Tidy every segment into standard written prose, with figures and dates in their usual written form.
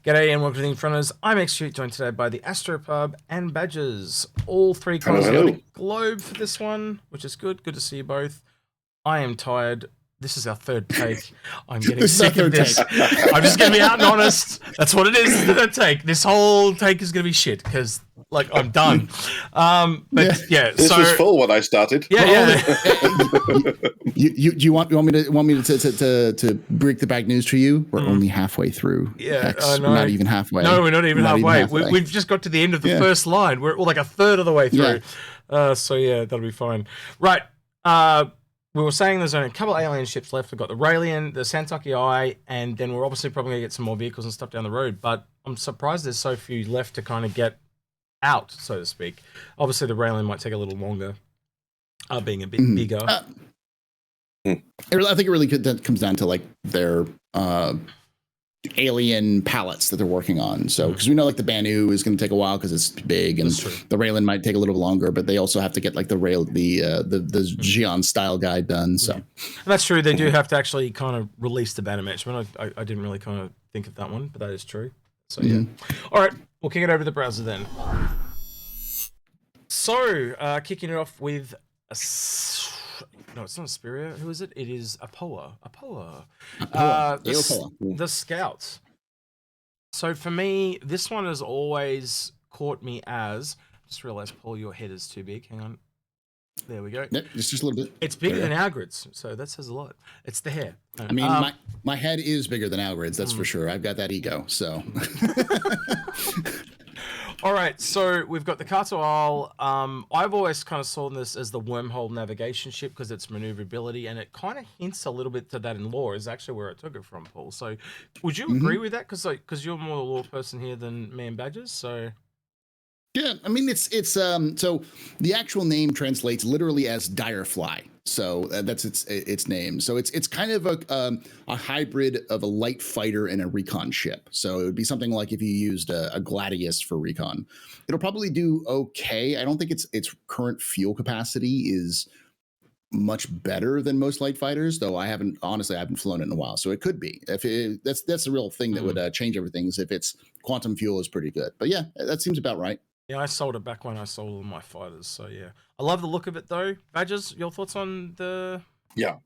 G'day and welcome to the Inforunners. I'm X-Shoot, joined today by the Astropub and Badgers. All three colours of the globe for this one, which is good. Good to see you both. I am tired. This is our third take. I'm getting sick of this. I'm just going to be out and honest. That's what it is, the third take. This whole take is going to be shit because, like, I'm done. This was full when I started. Yeah. You want me to break the bad news to you? We're only halfway through. Yeah, we're not even halfway. No, we're not even halfway. We've just got to the end of the first line. We're like a third of the way through. So yeah, that'll be fine. Right. We were saying there's only a couple of alien ships left. We've got the Raelian, the Santhai, and then we're obviously probably going to get some more vehicles and stuff down the road. But I'm surprised there's so few left to kind of get out, so to speak. Obviously, the Raelian might take a little longer, being a bit bigger. I think it really comes down to like their alien palettes that they're working on. So because we know like the Banu is going to take a while because it's big, and the Raelian might take a little longer, but they also have to get like the Xi'an style guide done. So and that's true. They do have to actually kind of release the banner match. I didn't really kind of think of that one, but that is true. So yeah. All right, we'll kick it over to the browser then. So kicking it off with no, it's not Aspiria. Who is it? It is Aopoa. The Scouts. So for me, this one has always caught me as. Just realized, Paul, your head is too big. Hang on. There we go. Yep, just a little bit. It's bigger than Algrid's, so that says a lot. It's the hair. I mean, my head is bigger than Algrid's, that's for sure. I've got that ego, so. All right, so we've got the Karthu-al. I've always kind of saw this as the wormhole navigation ship because its maneuverability, and it kind of hints a little bit to that in lore, is actually where I took it from, Paul. So would you agree with that? Because you're more the lore person here than me and Badgers, so... Yeah, I mean, it's so the actual name translates literally as dire fly. So that's its name. So it's kind of a hybrid of a light fighter and a recon ship. So it would be something like if you used a Gladius for recon. It'll probably do okay. I don't think its current fuel capacity is much better than most light fighters, though I haven't flown it in a while. So it could be. That's the real thing that would change everything, is if its quantum fuel is pretty good. But yeah, that seems about right. Yeah, I sold it back when I sold all my fighters, so yeah. I love the look of it, though. Badgers, your thoughts on the... Yeah,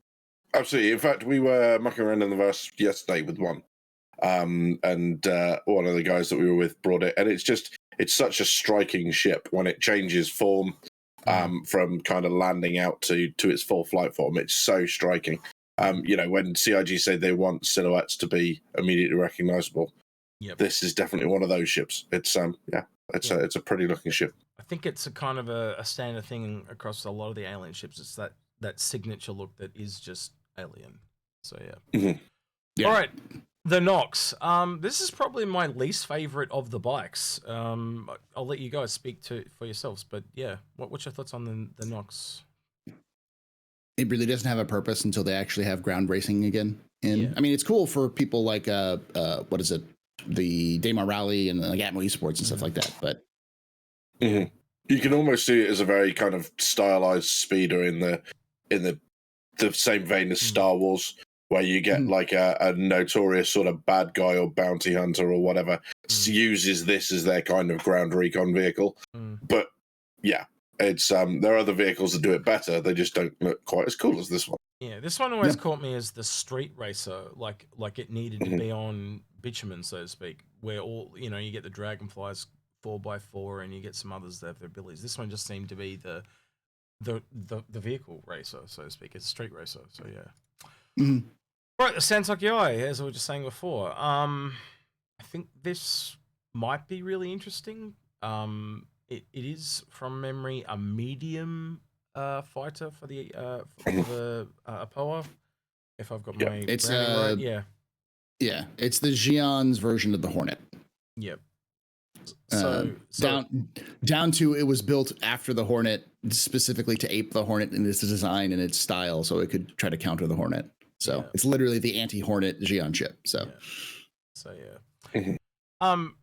absolutely. In fact, we were mucking around in the verse yesterday with one. And one of the guys that we were with brought it, and it's such a striking ship when it changes form from kind of landing out to its full flight form. It's so striking. When CIG say they want silhouettes to be immediately recognizable, this is definitely one of those ships. It's It's a pretty looking ship. I think it's a kind of a standard thing across a lot of the alien ships. It's that signature look that is just alien. So yeah. All right, the Nox. This is probably my least favorite of the bikes. I'll let you guys speak for yourselves, but yeah, what's your thoughts on the Nox? It really doesn't have a purpose until they actually have ground racing again. And I mean, it's cool for people like what is it? The Daymar Rally and like Atmo Esports and stuff like that, but you can almost see it as a very kind of stylized speeder in the same vein as Star Wars, where you get like a notorious sort of bad guy or bounty hunter or whatever uses this as their kind of ground recon vehicle. But yeah, it's there are other vehicles that do it better. They just don't look quite as cool as this one. Yeah, this one always caught me as the street racer, like it needed to be on bitumen, so to speak, where all you get the Dragonflies 4x4 and you get some others that have their abilities. This one just seemed to be the vehicle racer, so to speak. It's a street racer, so yeah. Right, the Santhai, as we were just saying before. I think this might be really interesting. It is from memory a medium fighter for the Aopoa, if I've got my branding right. Yeah, it's the Xi'an's version of the Hornet. Yep. Down to it was built after the Hornet, specifically to ape the Hornet in its design and its style, so it could try to counter the Hornet. So it's literally the anti-Hornet Xi'an ship. So yeah.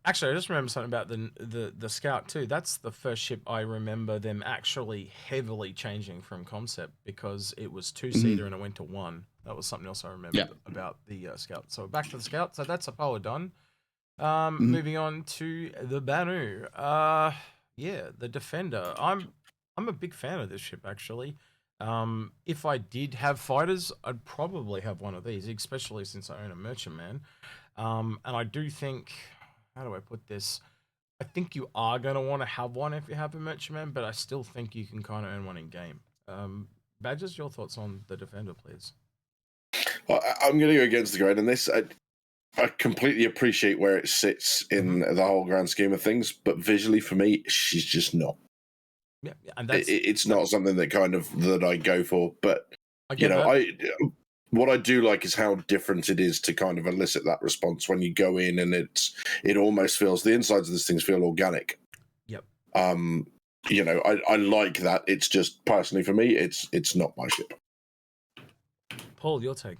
Actually, I just remember something about the Scout too. That's the first ship I remember them actually heavily changing from concept, because it was two-seater and it went to one. That was something else I remember about the Scout. So back to the Scout. So that's Aopoa done. Moving on to the Banu. Yeah, the Defender. I'm a big fan of this ship actually. If I did have fighters, I'd probably have one of these, especially since I own a merchantman. And I do think, how do I put this? I think you are going to want to have one if you have a merchantman, but I still think you can kind of earn one in game. Badgers, your thoughts on the Defender, please? I'm going to go against the grain on this. I completely appreciate where it sits in the whole grand scheme of things, but visually for me, she's just not. Yeah, and that's, it's not something that I go for. But what I do like is how different it is to kind of elicit that response when you go in, and it almost feels, the insides of this things feel organic. Yep. I like that. It's just personally for me, it's not my ship. Paul, your take.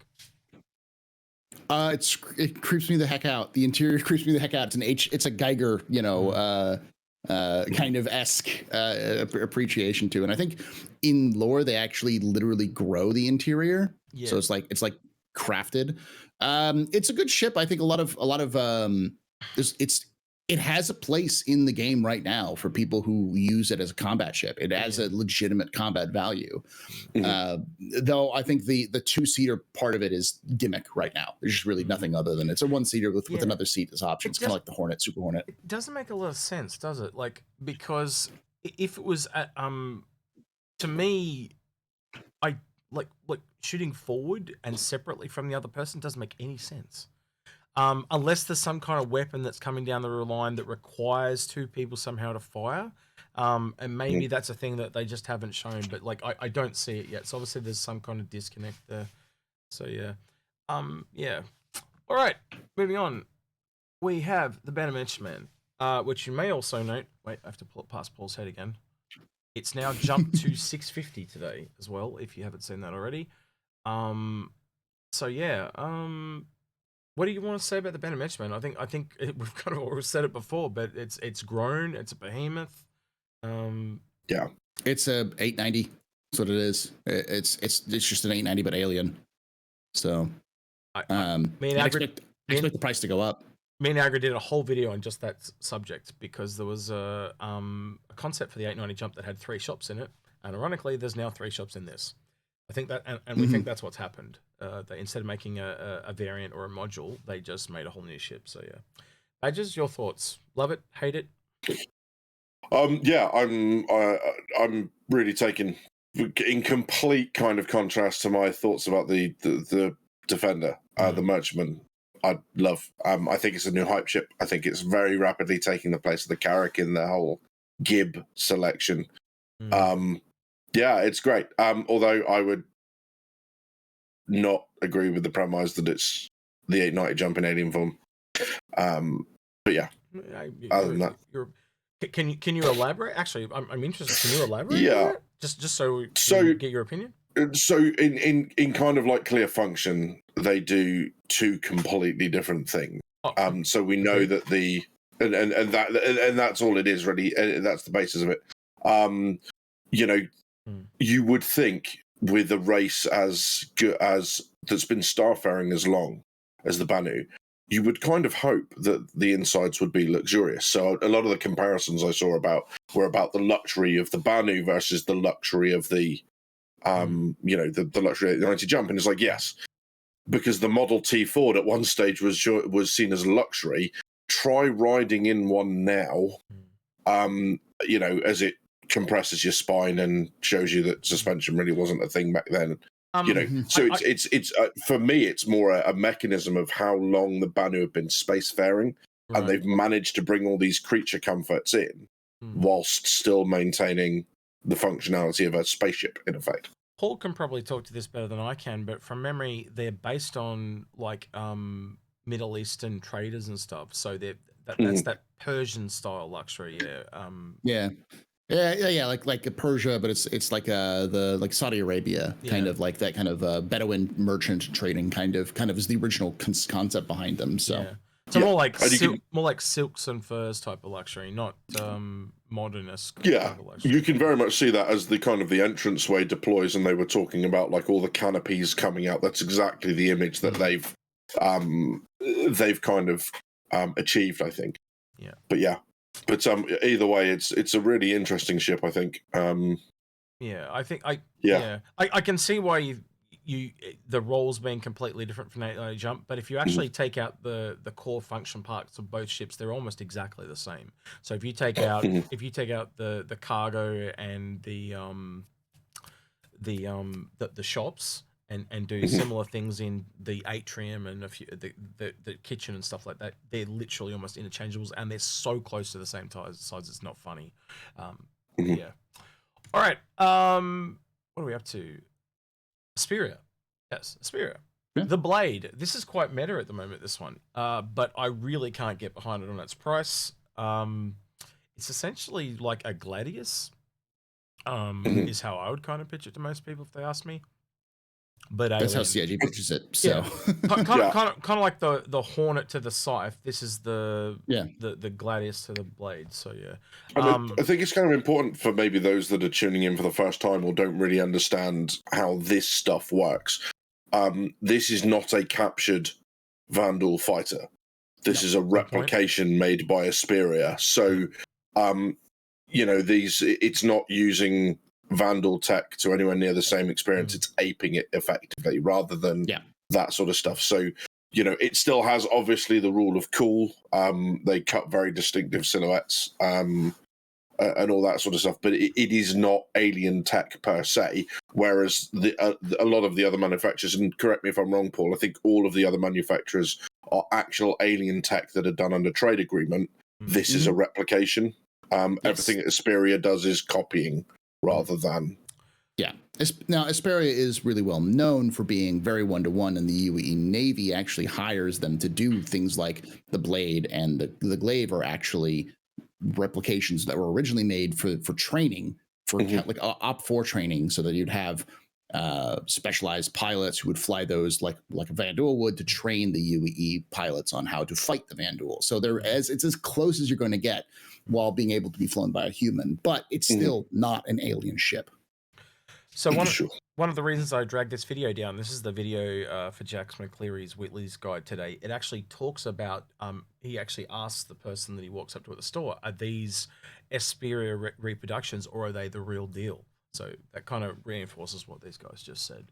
It creeps me the heck out. The interior creeps me the heck out. It's a Geiger, kind of esque appreciation to. And I think in lore they actually literally grow the interior, so it's like crafted. It's a good ship. I think a lot of it has a place in the game right now for people who use it as a combat ship. It has a legitimate combat value. Though I think the two-seater part of it is gimmick right now. There's just really nothing other than it's a one-seater with another seat as option. It's kind of like the Hornet, Super Hornet. It doesn't make a lot of sense, does it? Like, because if it was to me, I like shooting forward and separately from the other person doesn't make any sense. Unless there's some kind of weapon that's coming down the line that requires two people somehow to fire. And maybe that's a thing that they just haven't shown, but like I don't see it yet. So obviously there's some kind of disconnect there. So yeah. Yeah. All right, moving on. We have the Banu Merchantman, which you may also note. Wait, I have to pull it past Paul's head again. It's now jumped to 650 today as well, if you haven't seen that already. So yeah. What do you want to say about the Banu Merchantman? I think we've kind of already said it before, but it's grown. It's a behemoth. Yeah, it's a 890. That's what it is. It's just an 890 but alien. So, I expect the price to go up. Me and Agra did a whole video on just that subject because there was a concept for the 890 jump that had 3 shops in it, and ironically, there's now 3 shops in this. I think that, and we think that's what's happened. They, instead of making a variant or a module, they just made a whole new ship. So yeah, Badges, your thoughts? Love it? Hate it? Yeah, I'm really taken in complete kind of contrast to my thoughts about the Defender, the Merchantman. I love. I think it's a new hype ship. I think it's very rapidly taking the place of the Carrack in the whole Gib selection. Yeah, it's great. Although I would not agree with the premise that it's the 890 jump in alien form. But yeah, other than that, can you elaborate? Actually, I'm interested. Can you elaborate? Yeah, just so we get your opinion. So in kind of like clear function, they do 2 completely different things. So we know that and that's all it is really. That's the basis of it. You would think with a race as good as that's been starfaring as long as the Banu, you would kind of hope that the insides would be luxurious. So a lot of the comparisons I saw were about the luxury of the Banu versus the luxury of the the luxury 890 jump, and it's like, yes, because the Model T Ford at one stage was seen as a luxury. Try riding in one now, as it compresses your spine and shows you that suspension really wasn't a thing back then. So it's for me, it's more a mechanism of how long the Banu have been spacefaring, and they've managed to bring all these creature comforts in whilst still maintaining the functionality of a spaceship, in effect. Paul can probably talk to this better than I can, but from memory, they're based on like Middle Eastern traders and stuff. So that's that Persian style luxury. Yeah. Yeah, like Persia, but it's like the Saudi Arabia kind of like that kind of Bedouin merchant trading kind of is the original concept behind them. So more like silks and furs type of luxury, not modernist. Yeah, you can very much see that as the kind of the entranceway deploys, and they were talking about like all the canopies coming out. That's exactly the image that they've kind of achieved, I think. Yeah. But either way, it's a really interesting ship, I think. Yeah, I think I can see why you the roles being completely different from NATO Jump, but if you actually take out the core function parts of both ships, they're almost exactly the same. So if you take out the cargo and the shops and do similar things in the atrium and a few the kitchen and stuff like that, they're literally almost interchangeables, and they're so close to the same size it's not funny. Yeah. All right. What are we up to? Asperia. Yes, Asperia. Yeah. The Blade. This is quite meta at the moment, this one. But I really can't get behind it on its price. It's essentially like a Gladius. Is how I would kind of pitch it to most people if they ask me. But that's how alien. CIG pitches it. So kind of like the Hornet to the Scythe. This is the Gladius to the Blade. So yeah, I think it's kind of important for maybe those that are tuning in for the first time or don't really understand how this stuff works. This is not a captured Vandal fighter. This is a replication made by Asperia. So, it's not using Vandal tech to anywhere near the same experience. It's aping it effectively rather than that sort of stuff. So, it still has obviously the rule of cool. They cut very distinctive silhouettes and all that sort of stuff, but it is not alien tech per se. Whereas a lot of the other manufacturers, and correct me if I'm wrong, Paul, I think all of the other manufacturers are actual alien tech that are done under trade agreement. This is a replication. Everything that Asperia does is copying rather than. Yeah. Now, Asperia is really well known for being very one-to-one, and the UEE Navy actually hires them to do things like the Blade and the Glaive are actually replications that were originally made for training, for like Op4 training, so that you'd have specialized pilots who would fly those like a Vandal would to train the UEE pilots on how to fight the Vandal. So it's as close as you're going to get while being able to be flown by a human, but it's still not an alien ship. So one of the reasons I dragged this video down, this is the video for Jax McCleary's Whitley's Guide today. It actually talks about, he actually asks the person that he walks up to at the store, are these Asperia reproductions or are they the real deal? So that kind of reinforces what these guys just said.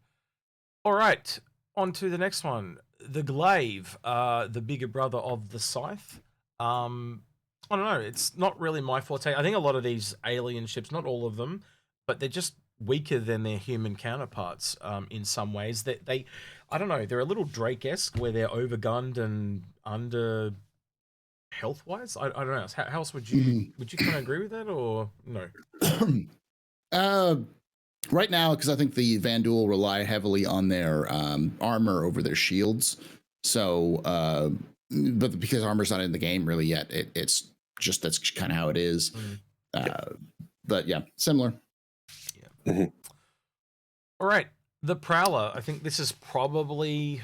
All right, on to the next one. The Glaive, the bigger brother of the Scythe. I don't know, it's not really my forte. I think a lot of these alien ships, not all of them, but they're just weaker than their human counterparts in some ways. They I don't know, they're a little Drake-esque where they're overgunned and under health-wise. I don't know. How else would you kind of agree with that or no? Right now, because I think the Vandal rely heavily on their armor over their shields. So, but because armor's not in the game really yet, it's just that's kind of how it is. But yeah, similar. All right, the Prowler. I think this is probably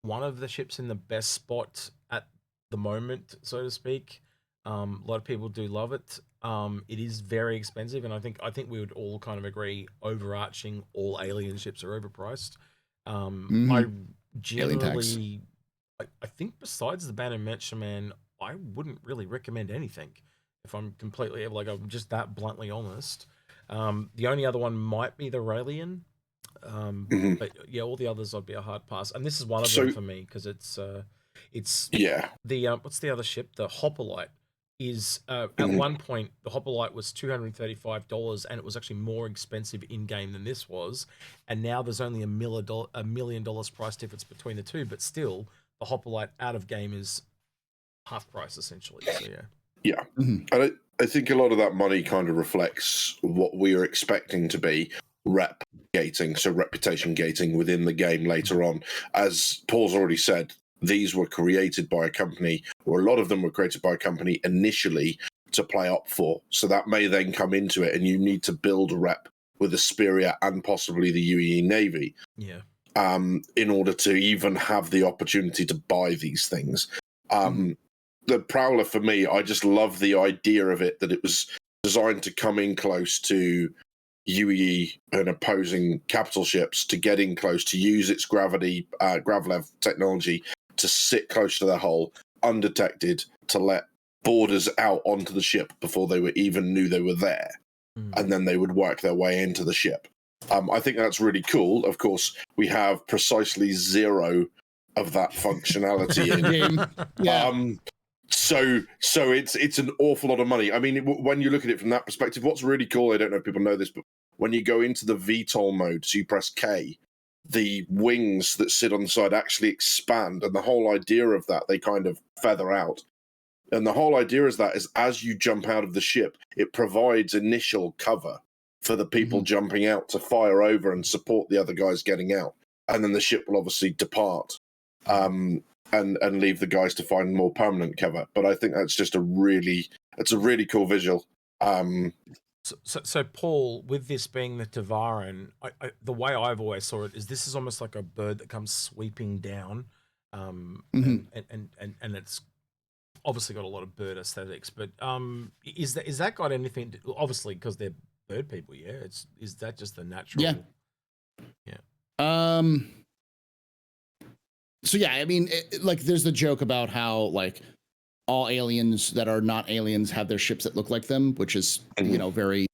one of the ships in the best spot at the moment, so to speak. A lot of people do love it. It is very expensive, and I think we would all kind of agree, overarching, all alien ships are overpriced. I generally, I think besides the Banu Man, I wouldn't really recommend anything. If I'm completely I'm just that bluntly honest. The only other one might be the Raelian. But yeah, all the others I'd be a hard pass. And this is one of them for me because it's the what's the other ship? The Hoplite is at one point the Hoplite was $235 and it was actually more expensive in game than this was. And now there's only $1 million price difference between the two, but still the Hoplite out of game is half price essentially. So yeah. Yeah. And I think a lot of that money kind of reflects what we are expecting to be rep gating, so reputation gating within the game later on. As Paul's already said, these were created by a company, or a lot of them were created by a company initially to play up for. So that may then come into it, and you need to build a rep with Asperia and possibly the UEE Navy. Yeah. In order to even have the opportunity to buy these things. The Prowler, for me, I just love the idea of it, that it was designed to come in close to UEE and opposing capital ships, to get in close, to use its gravity, Gravlev technology to sit close to their hull, undetected to let boarders out onto the ship before they were even knew they were there, and then they would work their way into the ship. I think that's really cool. Of course, we have precisely 0 of that functionality in game. Yeah. So it's an awful lot of money. I mean, when you look at it from that perspective, what's really cool, I don't know if people know this, but when you go into the VTOL mode, so you press K, the wings that sit on the side actually expand, and the whole idea of that, they kind of feather out. And the whole idea is that is as you jump out of the ship, it provides initial cover for the people jumping out to fire over and support the other guys getting out. And then the ship will obviously depart and leave the guys to find more permanent cover. But I think that's just a really cool visual. So Paul, with this being the Tavaran, the way I've always saw it is this is almost like a bird that comes sweeping down, and it's obviously got a lot of bird aesthetics. But is that got anything? Obviously, because they're bird people. Yeah, is that just the natural? Yeah. So yeah, I mean, like, there's the joke about how like all aliens that are not aliens have their ships that look like them, which is very.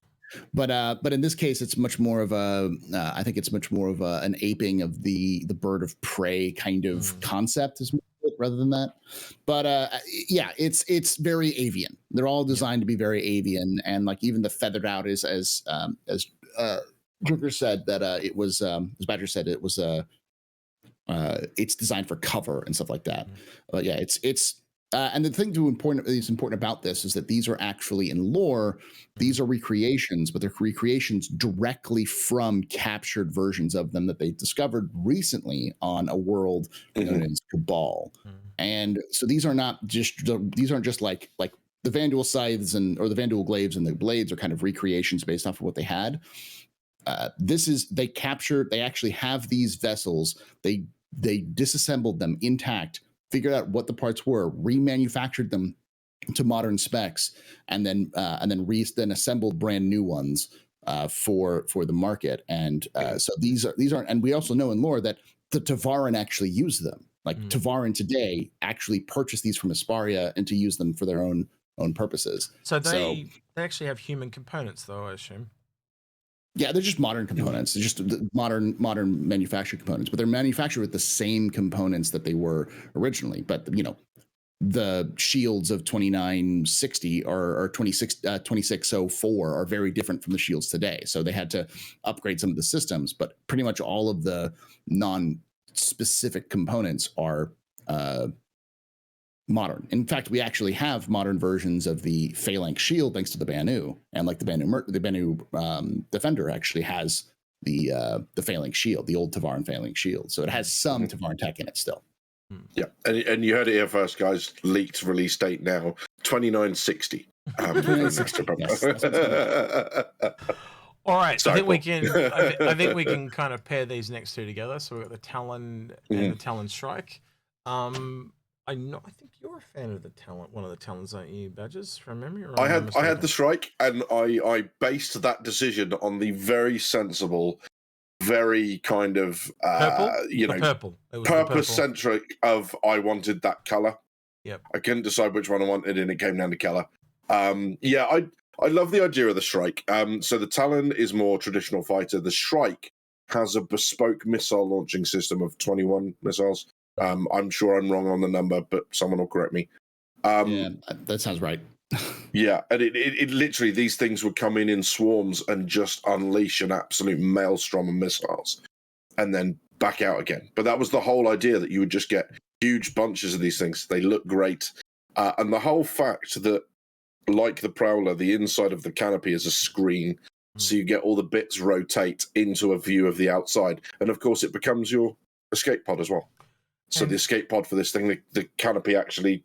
But in this case, it's much more of a. I think it's much more of an aping of the bird of prey kind of concept, is rather than that. But yeah, it's very avian. They're all designed to be very avian, and like even the feathered out is as Drinker said that it was as Badger said it was it's designed for cover and stuff like that. But yeah, it's and the thing is important about this is that these are actually in lore. These are recreations, but they're recreations directly from captured versions of them that they discovered recently on a world known as Cabal. And so these aren't just like the Vanduul scythes or the Vanduul glaives and the blades are kind of recreations based off of what they had. They actually have these vessels. They disassembled them intact, figured out what the parts were, remanufactured them to modern specs, and then assembled brand new ones for the market. And so these aren't. And we also know in lore that the Tavaran actually use them. Like Tavaran today actually purchase these from Asparia and to use them for their own purposes. So they actually have human components, though, I assume. Yeah, they're just modern components. They're just modern manufactured components, but they're manufactured with the same components that they were originally. But the shields of 2960 or 2604 are very different from the shields today. So they had to upgrade some of the systems, but pretty much all of the non-specific components are modern. In fact, we actually have modern versions of the phalanx shield thanks to the Banu, and like the Banu Defender actually has the phalanx shield, the old Tavaran phalanx shield. So it has some Tavaran tech in it still. Yeah, and you heard it here first, guys. Leaked release date now, 2960. 2960. All right, Sorry, I think we can kind of pair these next two together. So we've got the Talon and the Talon Shrike. I think you're a fan of the Talon, one of the Talons, aren't you, Badges, from memory? Or I had the Shrike, and I based that decision on the very sensible, very kind of purple. Purpose-centric of I wanted that color. Yep. I couldn't decide which one I wanted, and it came down to color. I love the idea of the Shrike. So the Talon is more traditional fighter. The Shrike has a bespoke missile launching system of 21 missiles. I'm sure I'm wrong on the number, but someone will correct me. Yeah, that sounds right. Yeah, and it literally, these things would come in swarms and just unleash an absolute maelstrom of missiles and then back out again. But that was the whole idea, that you would just get huge bunches of these things. They look great. And the whole fact that, like the Prowler, the inside of the canopy is a screen, so you get all the bits rotate into a view of the outside. And of course, it becomes your escape pod as well. So the escape pod for this thing, the canopy actually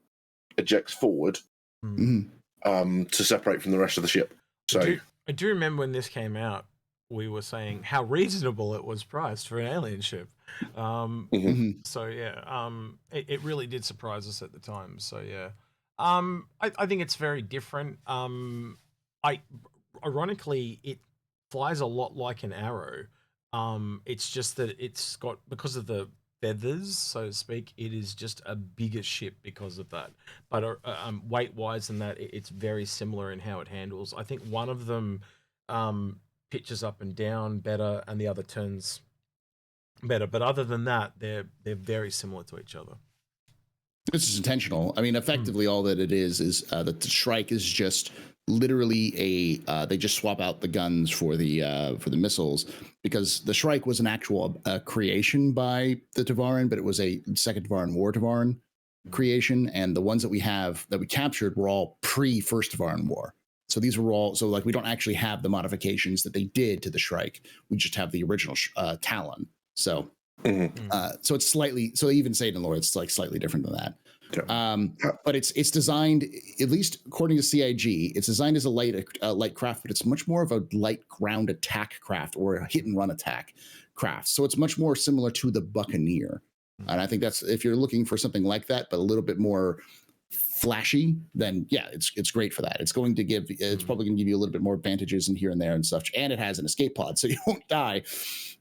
ejects forward to separate from the rest of the ship. So I do remember when this came out, we were saying how reasonable it was priced for an alien ship. So yeah, it really did surprise us at the time. So yeah, I think it's very different. Ironically, it flies a lot like an arrow. It's just that it's got, because of the feathers, so to speak. It is just a bigger ship because of that. But weight-wise and that, it's very similar in how it handles. I think one of them pitches up and down better, and the other turns better. But other than that, they're very similar to each other. This is intentional. I mean, effectively, all that it is that the Shrike is just literally they just swap out the guns for the missiles, because the Shrike was an actual creation by the Tavaran, but it was a Second Tavaran War Tavaran creation, and the ones that we captured were all pre-First Tavaran War. So these were all, so like we don't actually have the modifications that they did to the Shrike. We just have the original Talon. So so it's slightly, so even say it in lore, it's like slightly different than that. But it's designed, at least according to CIG, it's designed as a light craft, but it's much more of a light ground attack craft or a hit and run attack craft. So it's much more similar to the Buccaneer. And I think that's, if you're looking for something like that, but a little bit more flashy, then yeah, it's great for that. It's going to give, it's probably going to give you a little bit more advantages in here and there and such, and it has an escape pod, so you won't die.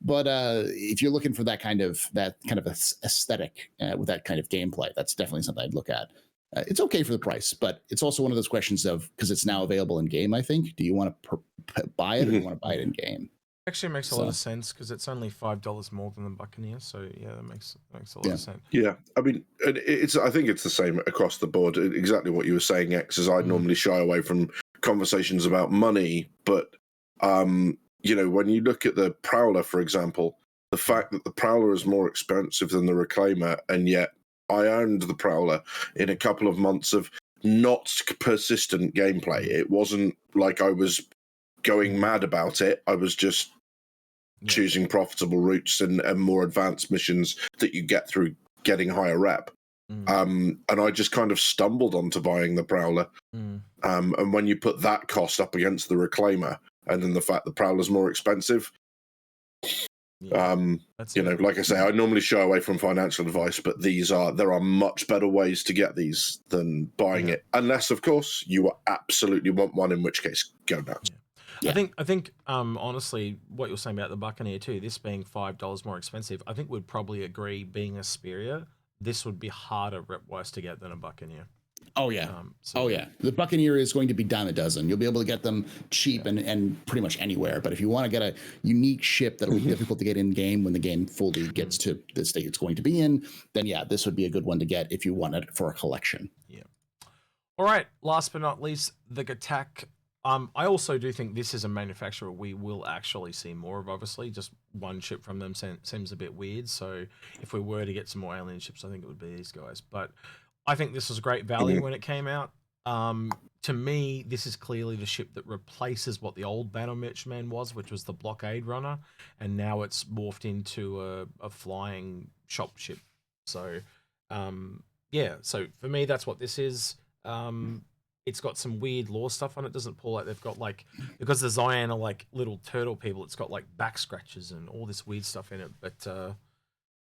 But if you're looking for that kind of aesthetic with that kind of gameplay, that's definitely something I'd look at. It's okay for the price, but it's also one of those questions of, because it's now available in game, I think, do you want to buy it or do you want to buy it in game? Actually, it makes a lot of sense because it's only $5 more than the Buccaneer. So yeah, that makes a lot of sense. Yeah, I mean, I think it's the same across the board. Exactly what you were saying, X. As I normally shy away from conversations about money, but you know, when you look at the Prowler, for example, the fact that the Prowler is more expensive than the Reclaimer, and yet I owned the Prowler in a couple of months of not persistent gameplay. It wasn't like I was going mad about it. I was just choosing profitable routes and more advanced missions that you get through getting higher rep. And I just kind of stumbled onto buying the Prowler. And when you put that cost up against the Reclaimer, and then the fact the Prowler's more expensive, you know, like I say, I normally shy away from financial advice, but there are much better ways to get these than buying it, unless, of course, you absolutely want one, in which case, go nuts. I think honestly, what you're saying about the Buccaneer too, this being $5 more expensive, I think we'd probably agree, being a Speria, this would be harder rep-wise to get than a Buccaneer. Oh yeah. The Buccaneer is going to be dime a dozen. You'll be able to get them cheap and pretty much anywhere. But if you want to get a unique ship that'll be difficult to get in game when the game fully gets to the state it's going to be in, then yeah, this would be a good one to get if you want it for a collection. Yeah. All right. Last but not least, the Gatak. I also do think this is a manufacturer we will actually see more of. Obviously, just one ship from them seems a bit weird. So if we were to get some more alien ships, I think it would be these guys. But I think this was great value when it came out. To me, this is clearly the ship that replaces what the old Bannerman was, which was the blockade runner, and now it's morphed into a flying shop ship. So, yeah. So for me, that's what this is. It's got some weird lore stuff on it. Doesn't pull out. They've got like, because the Xian are like little turtle people, it's got like back scratches and all this weird stuff in it. But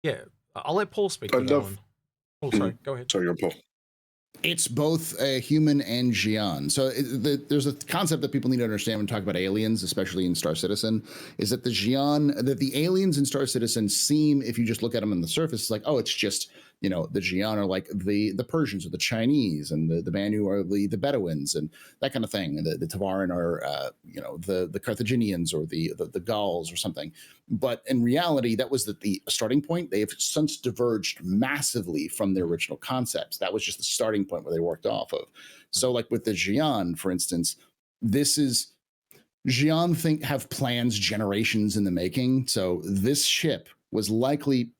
yeah, I'll let Paul speak to that one. Oh, sorry. Go ahead. Sorry, Paul. It's both a human and Xian. So there's a concept that people need to understand when talking about aliens, especially in Star Citizen, is that the aliens in Star Citizen seem, if you just look at them on the surface, it's like, oh, it's just, you know, the Xian are like the Persians or the Chinese, and the Banu are the Bedouins and that kind of thing. And the Tavaran are, you know, the Carthaginians or the Gauls or something. But in reality, that was the starting point. They have since diverged massively from their original concepts. That was just the starting point where they worked off of. So like with the Xian, for instance, Xian have plans generations in the making. So this ship was likely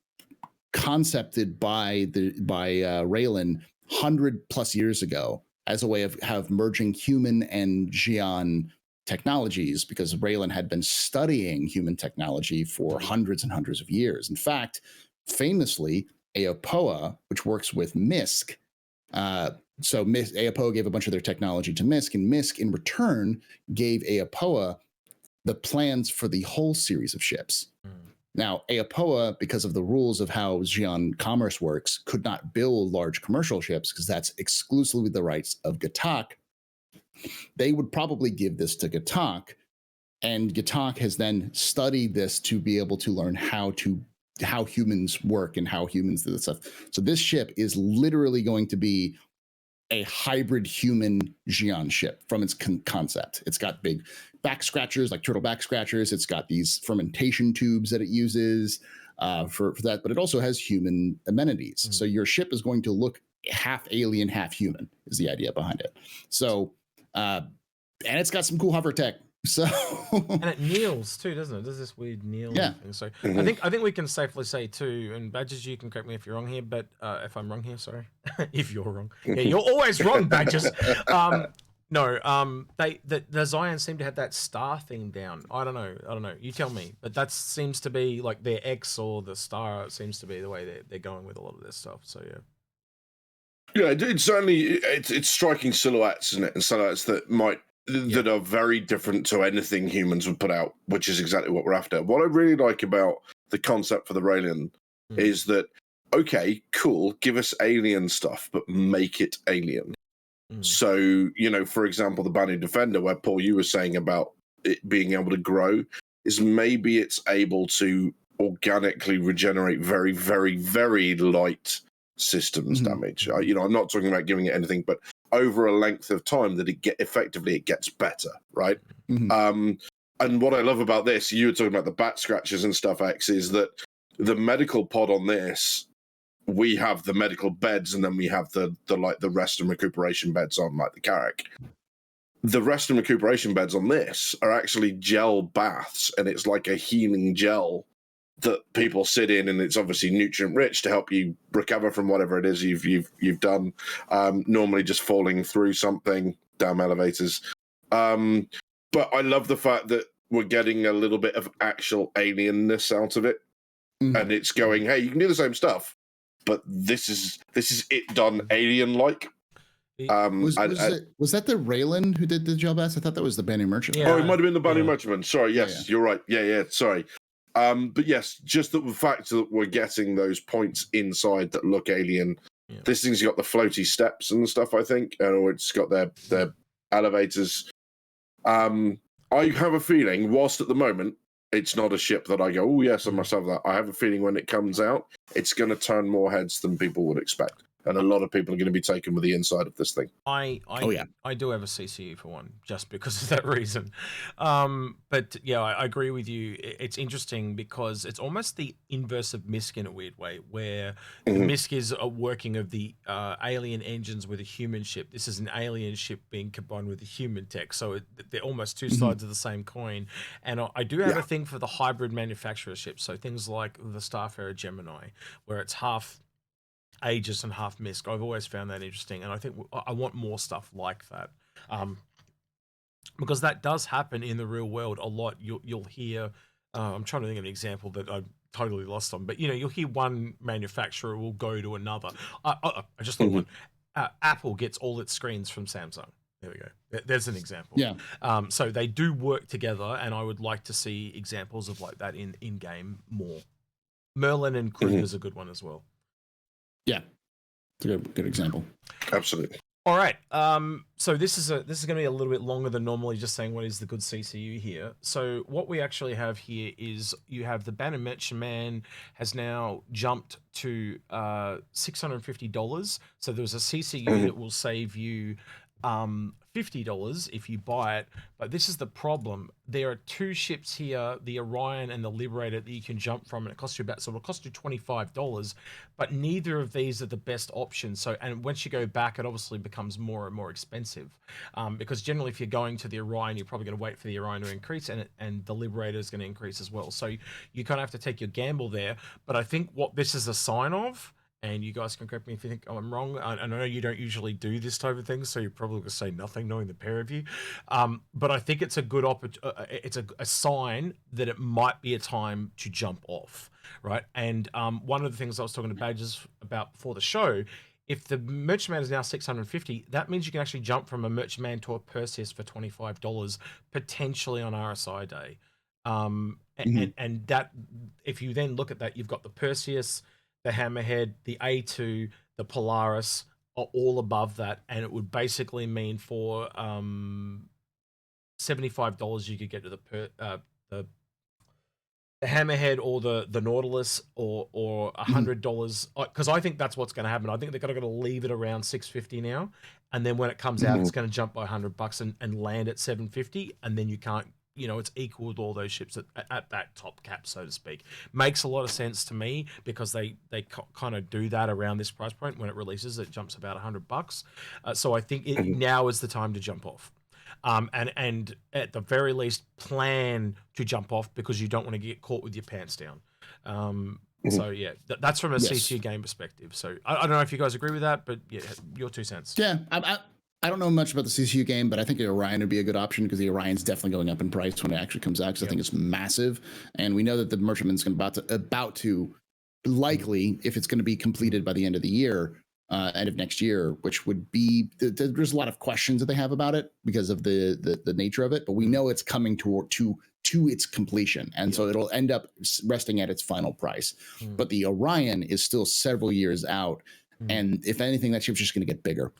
concepted by Raylan 100+ years ago as a way of merging human and Xian technologies, because Raylan had been studying human technology for hundreds and hundreds of years. In fact, famously, Aopoa, which works with MISC, Aopoa gave a bunch of their technology to MISC, and MISC in return gave Aopoa the plans for the whole series of ships. Now, Aopoa, because of the rules of how Xian commerce works, could not build large commercial ships because that's exclusively the rights of Gatak. They would probably give this to Gatak, and Gatak has then studied this to be able to learn how to how humans work and how humans do this stuff. So this ship is literally going to be a hybrid human Xi'an ship from its concept. It's got big back scratchers, like turtle back scratchers. It's got these fermentation tubes that it uses for that, but it also has human amenities. So your ship is going to look half alien, half human is the idea behind it. So, and it's got some cool hover tech. So and it kneels too, doesn't it? Does this weird kneel thing? So I think we can safely say too, and Badges, you can correct me if you're wrong here, but if I'm wrong here, sorry. If you're wrong. Yeah, you're always wrong, Badges. The Zion seem to have that star thing down. I don't know. You tell me. But that seems to be like their X or the star seems to be the way they're going with a lot of this stuff. So yeah. Yeah, it's certainly it's striking silhouettes, isn't it? And silhouettes that are very different to anything humans would put out, which is exactly what we're after. What I really like about the concept for the Raelian is that, okay, cool, give us alien stuff, but make it alien. So, for example, the Banu Defender, where Paul, you were saying about it being able to grow, is maybe it's able to organically regenerate very, very, very light systems damage. I'm not talking about giving it anything, but over a length of time that it gets better, right? And what I love about this, you were talking about the back scratches and stuff, X, is that the medical pod on this, we have the medical beds, and then we have the rest and recuperation beds on, like the Carrack. The rest and recuperation beds on this are actually gel baths, and it's like a healing gel that people sit in, and it's obviously nutrient rich to help you recover from whatever it is you've done. Normally just falling through something, damn elevators. But I love the fact that we're getting a little bit of actual alienness out of it, and it's going, hey, you can do the same stuff, but this is it done alien-like. Was that the Raylan who did the gel baths? I thought that was the Banu Merchantman. Oh, it might have been the Banu Merchantman. Sorry, yes, you're right. Yeah, sorry. But yes, just the fact that we're getting those points inside that look alien. This thing's got the floaty steps and stuff, I think, or it's got their elevators. I have a feeling, whilst at the moment it's not a ship that I go, oh yes, I must have that. I have a feeling when it comes out, it's going to turn more heads than people would expect. And a lot of people are going to be taken with the inside of this thing. I do have a CCU for one, just because of that reason. But yeah, I agree with you. It's interesting because it's almost the inverse of MISC in a weird way, where the MISC is a working of the alien engines with a human ship. This is an alien ship being combined with a human tech. So they're almost two sides of the same coin. And I do have a thing for the hybrid manufacturer ships. So things like the Starfarer Gemini, where it's half Aegis and half MISC. I've always found that interesting, and I think I want more stuff like that, because that does happen in the real world a lot. You'll hear, I'm trying to think of an example that I'm totally lost on, but you'll hear one manufacturer will go to another. I just thought one. Apple gets all its screens from Samsung. There we go. There's an example. Yeah. So they do work together, and I would like to see examples of like that in game more. Merlin and Kruger is a good one as well. Yeah, it's a good example. Absolutely. All right. So this is going to be a little bit longer than normally just saying what is the good CCU here. So what we actually have here is you have the Banu Merchantman has now jumped to $650. So there's a CCU that will save you $50 if you buy it, but this is the problem. There are two ships here, the Orion and the Liberator, that you can jump from, and it costs you it'll cost you $25, but neither of these are the best option. So, and once you go back, it obviously becomes more and more expensive, because generally if you're going to the Orion, you're probably going to wait for the Orion to increase, and the Liberator is going to increase as well. So you kind of have to take your gamble there, but I think what this is a sign of, and you guys can correct me if you think I'm wrong. I know you don't usually do this type of thing, so you're probably going to say nothing, knowing the pair of you. But I think it's a good it's a sign that it might be a time to jump off, right? And one of the things I was talking to Badges about before the show, if the Merchantman is now $650, that means you can actually jump from a Merchantman to a Perseus for $25, potentially on RSI day. And that, if you then look at that, you've got the Perseus, the Hammerhead, the A2, the Polaris are all above that, and it would basically mean for $75 you could get to the Hammerhead or the Nautilus or $100, because I think that's what's going to happen. I think they're going to leave it around $650 now, and then when it comes out, it's going to jump by $100 and land at $750, and then you can't, it's equal with all those ships at that top cap, so to speak. Makes a lot of sense to me because they kind of do that around this price point. When it releases, it jumps about $100. So I think now is the time to jump off. And at the very least, plan to jump off because you don't want to get caught with your pants down. So yeah, that's from a CCU game perspective. So I don't know if you guys agree with that, but yeah, your 2 cents. Yeah, I don't know much about the CCU game, but I think the Orion would be a good option because the Orion's definitely going up in price when it actually comes out because I think it's massive, and we know that the Merchantman's about to likely, if it's going to be completed by the end of the year. End of next year, which would be there's a lot of questions that they have about it because of the nature of it, but we know it's coming to its completion, and so it'll end up resting at its final price. But the Orion is still several years out, and if anything, that ship's just going to get bigger.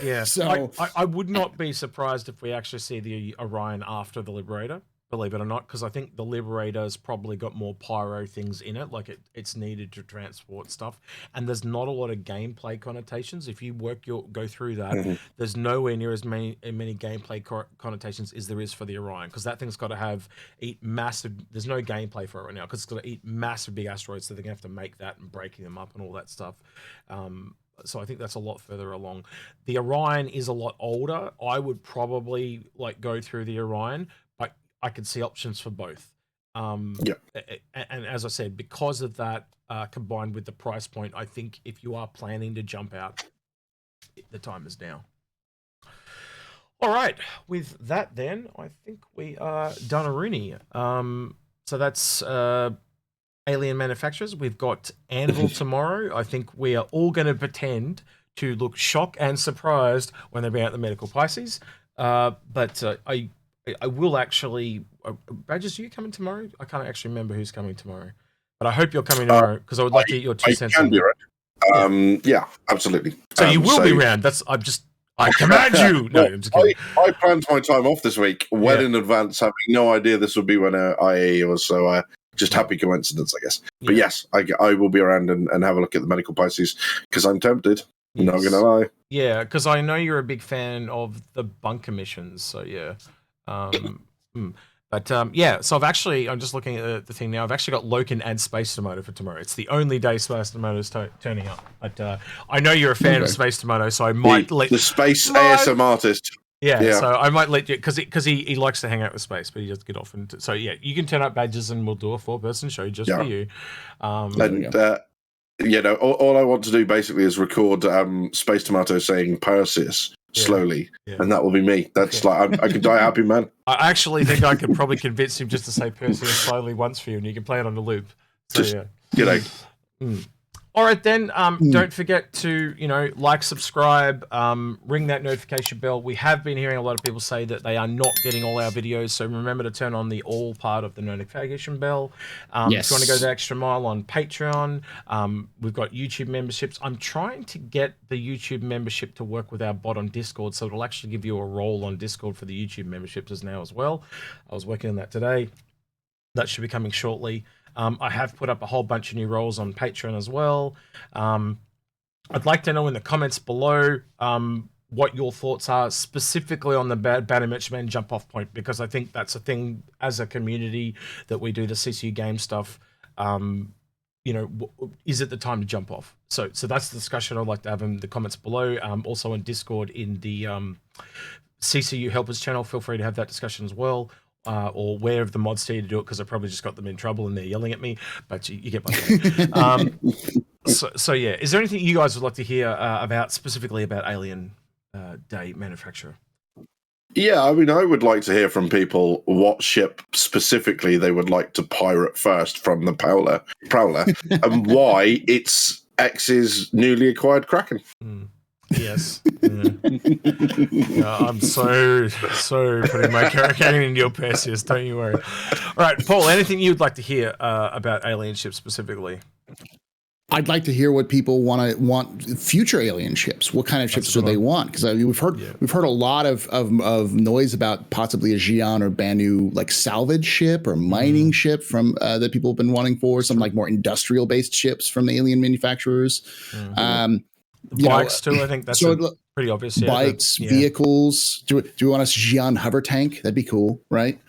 Yeah, so I would not be surprised if we actually see the Orion after the Liberator, believe it or not, because I think the Liberator's probably got more pyro things in it, like it's needed to transport stuff, and there's not a lot of gameplay connotations. If you go through that, there's nowhere near as many gameplay connotations as there is for the Orion, because that thing's got to eat massive. There's no gameplay for it right now because it's got to eat massive big asteroids, so they're gonna have to make that and breaking them up and all that stuff. So I think that's a lot further along. The Orion is a lot older. I would probably go through the Orion, but I could see options for both. And as I said, because of that, combined with the price point, I think if you are planning to jump out, the time is now. All right, with that then, I think we are done a Rooney. So that's Alien Manufacturers. We've got Anvil tomorrow. I think we are all going to pretend to look shocked and surprised when they bring out the Medical Pisces. But I will actually. Badges, are you coming tomorrow? I can't actually remember who's coming tomorrow, but I hope you're coming tomorrow because I would like to get your 2 cents. I can be right. Yeah, absolutely. So you will be around. I command you. No, I'm just kidding. I planned my time off this week well in advance, having no idea this would be when IAE was. So just happy coincidence, I guess. But yes, I will be around and have a look at the Medical Pisces because I'm tempted. Yes. Not gonna lie. Yeah, because I know you're a big fan of the bunker missions. So yeah. So I'm just looking at the thing now. I've actually got Loken and Space Tomato for tomorrow. It's the only day Space Tomato's turning up. But I know you're a fan of Space Tomato, so I might let the Space ASM artist. Yeah, so I might let you because he likes to hang out with Space, but he does get off. So yeah, you can turn up Badges and we'll do a 4-person show just for you. All I want to do basically is record Space Tomato saying Perseus slowly, and that will be me. That's I could die happy, man. I actually think I could probably convince him just to say Perseus slowly once for you, and you can play it on the loop. So All right, then. Don't forget to, like, subscribe, ring that notification bell. We have been hearing a lot of people say that they are not getting all our videos, so remember to turn on the all part of the notification bell. If you want to go the extra mile on Patreon, we've got YouTube memberships. I'm trying to get the YouTube membership to work with our bot on Discord, so it'll actually give you a role on Discord for the YouTube memberships as well. I was working on that today. That should be coming shortly. I have put up a whole bunch of new roles on Patreon as well. I'd like to know in the comments below what your thoughts are specifically on the Banu Merchantman jump off point, because I think that's a thing as a community that we do the CCU game stuff. Is it the time to jump off? So that's the discussion I'd like to have in the comments below. Also on Discord in the CCU Helpers channel, feel free to have that discussion as well. Or where the mods tell you to do it, because I probably just got them in trouble and they're yelling at me, but you get my point. So yeah, is there anything you guys would like to hear specifically about Alien Day Manufacturer? Yeah, I mean, I would like to hear from people what ship specifically they would like to pirate first from the Prowler and why it's X's newly acquired Kraken. Yes. I'm so putting my Kraken into your Perseus, don't you worry. All right, Paul, anything you'd like to hear about alien ships specifically? I'd like to hear what people want future alien ships. What kind of ships do they want? Because we've heard a lot of noise about possibly a Xi'an or Banu like salvage ship or mining ship from that people have been wanting for some like more industrial based ships from alien manufacturers. Bikes too. I think that's pretty obvious. Yeah, bikes, vehicles. Do we want a Xi'an hover tank? That'd be cool, right?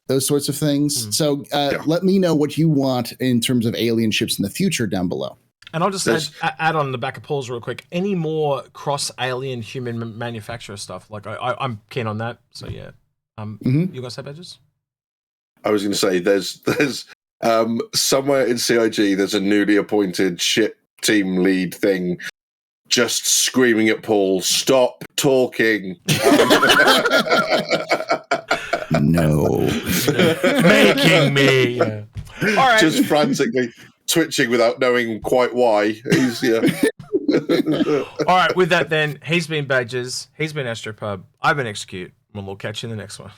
Those sorts of things. So let me know what you want in terms of alien ships in the future down below. And I'll just add on the back of Paul's real quick. Any more cross-alien human manufacturer stuff? Like I'm keen on that. So yeah. You gonna say, Badges? I was going to say there's somewhere in CIG there's a newly appointed ship team lead thing just screaming at Paul, stop talking. No. Making me. Yeah. All right. Just frantically twitching without knowing quite why. All right, with that then, he's been Badges, he's been Astropub, I've been Execute, and we'll catch you in the next one.